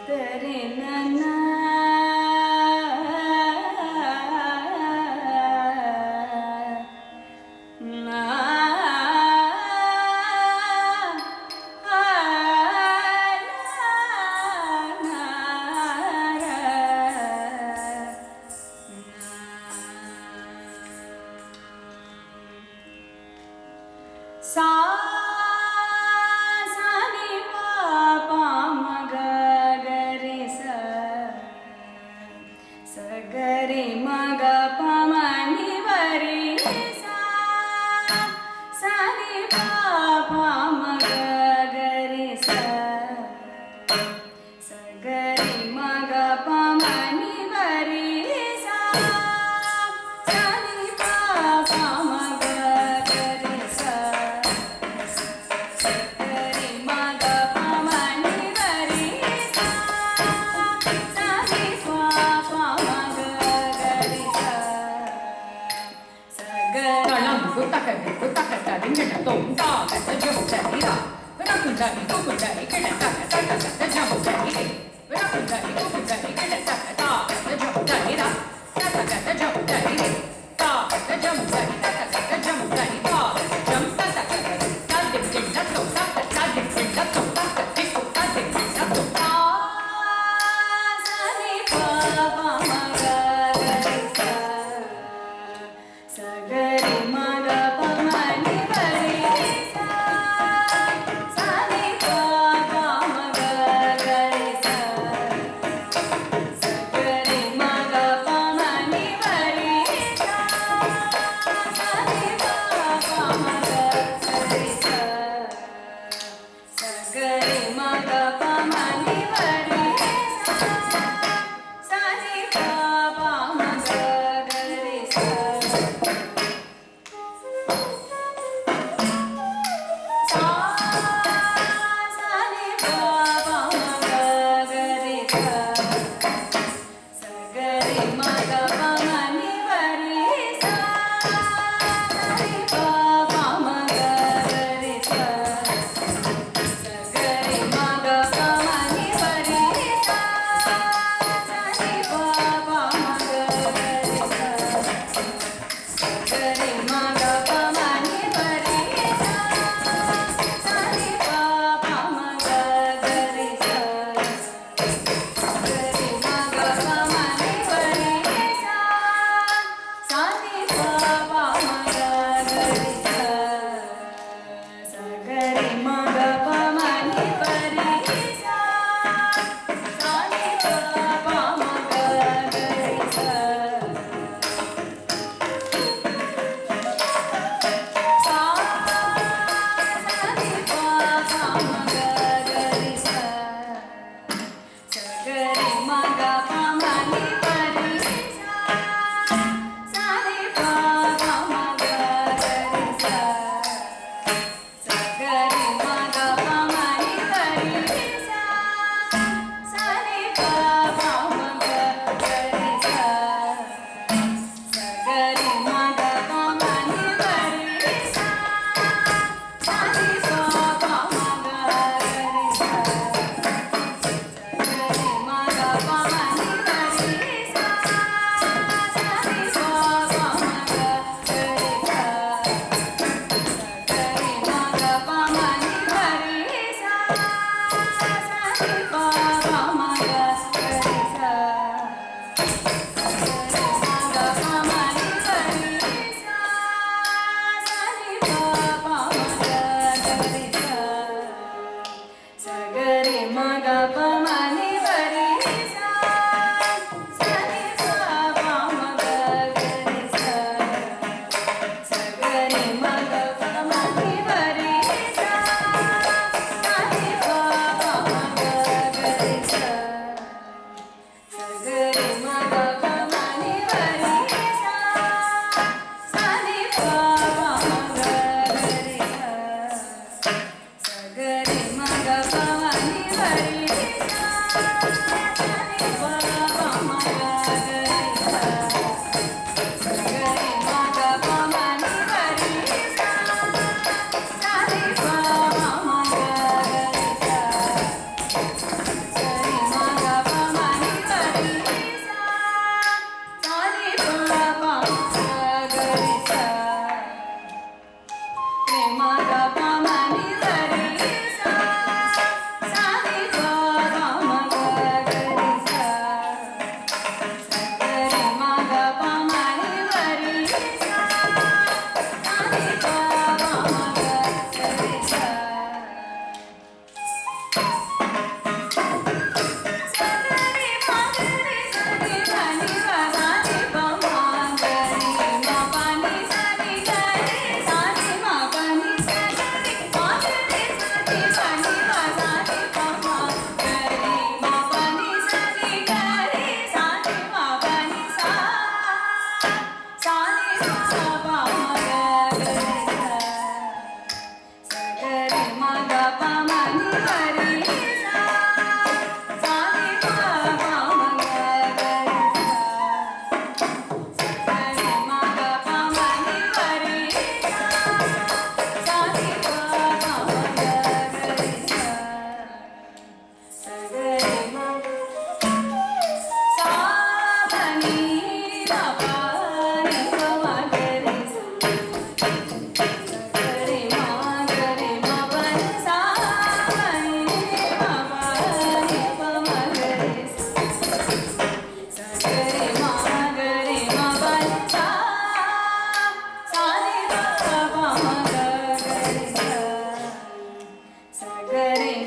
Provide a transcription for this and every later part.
ದರೆ ನನ್ನ ಸಾ ಸಾನಿ ಪಾಪ ಮಗ ಗರಿ ಸಗರಿ ಮಗ ಪಮನಿ ವರಿ ಸಾನಿ ಪಾಪ ಮಗ ಗರಿ ಸಗರಿ ಮಗ ಪಮನಿ ವರಿ ಸಾನಿ ಪಾಪ ಮಗ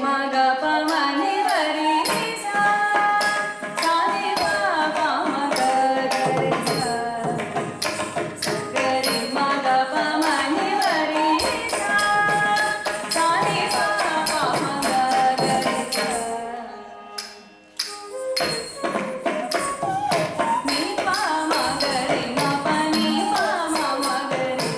ಮಗ ಪಮ ನಿ ಗರಿ ಸಾ ಸಾ ನಿ ಪ ಪ ಮಗ ಗರಿ ಸಾ ಗರಿ ಮಗ ಪಮ ನಿ ಗರಿ ಸಾ ಸಾ ನಿ ಪ ಪ ಮಗ ಗರಿ ಸಾ ನಿ ಪ ಮ ಗರಿ ಮ ಪ ನಿ ಪ ಮ ಮ ಗರಿ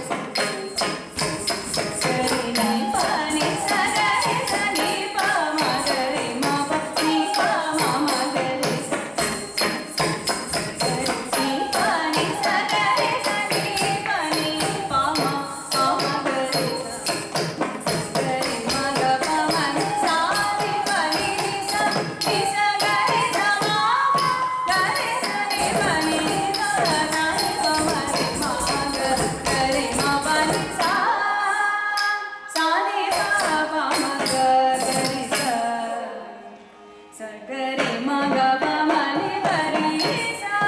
ಗರಿ ನಿ ಪ ನಿ ಸ ಗರಿ ಸ ನಿ ಪ ಮ ಗರಿ ಮ ಪ ನಿ ಪ ಮ ಮ ಗರಿ ಗರಿ ನಿ ಪ ನಿ ಸ ಗರಿ ಸ ನಿ ಪ ನಿ ಪ ಮ ಪ ಮ ಗರಿ ಗರಿ ಮ ಗ ಪ ಮ ಸಾ ನಿ ಪ ನಿ ನಿ ಸ ಗರಿ ಸ ಮ ಗರಿ ಸ ನಿ ಪ ನಿ ಸ ನ ನಿ ಪ ಮ ರಿ ಮ ಗ ಗರಿ ಮ ಪ ನಿ ಸಾ ಸಾ ನಿ ಪ ಪ ಮ ಗ ಗರಿ ಸ ಸ ಗರಿ ಮ ಗ ಪ ಮ ನಿ ಗರಿ ಸಾ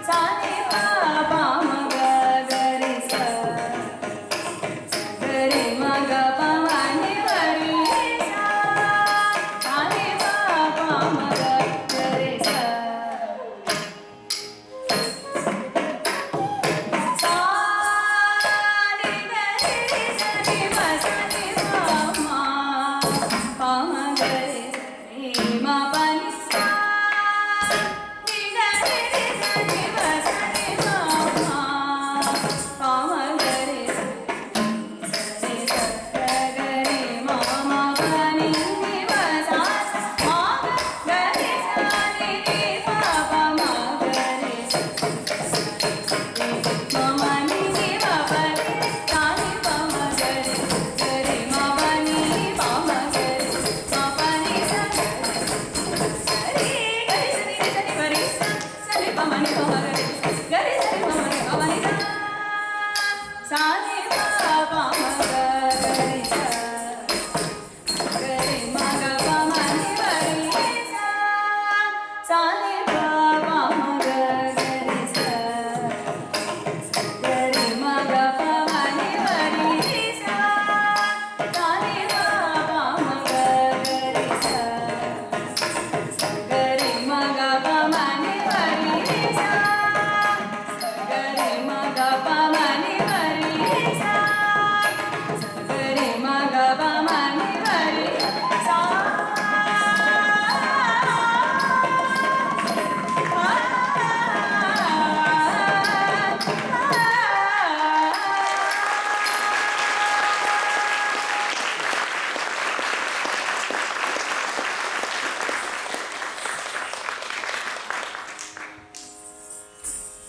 ಸಾ ನಿ ಪ ಪ ಮ ಗ ಗರಿ ಸ ಗರಿ ಮ ಗ ಪ ಮ ನಿ ಗರಿ ಸಾ ಸಾ ನಿ ಪ ಪ ಮ ಗ ಗರಿ ಸ ಸಾ ನಿ ಗರಿ ಸ ನಿ ಪ ಸ ನಿ ಪ ಮ ಪ ಮ ಗರಿ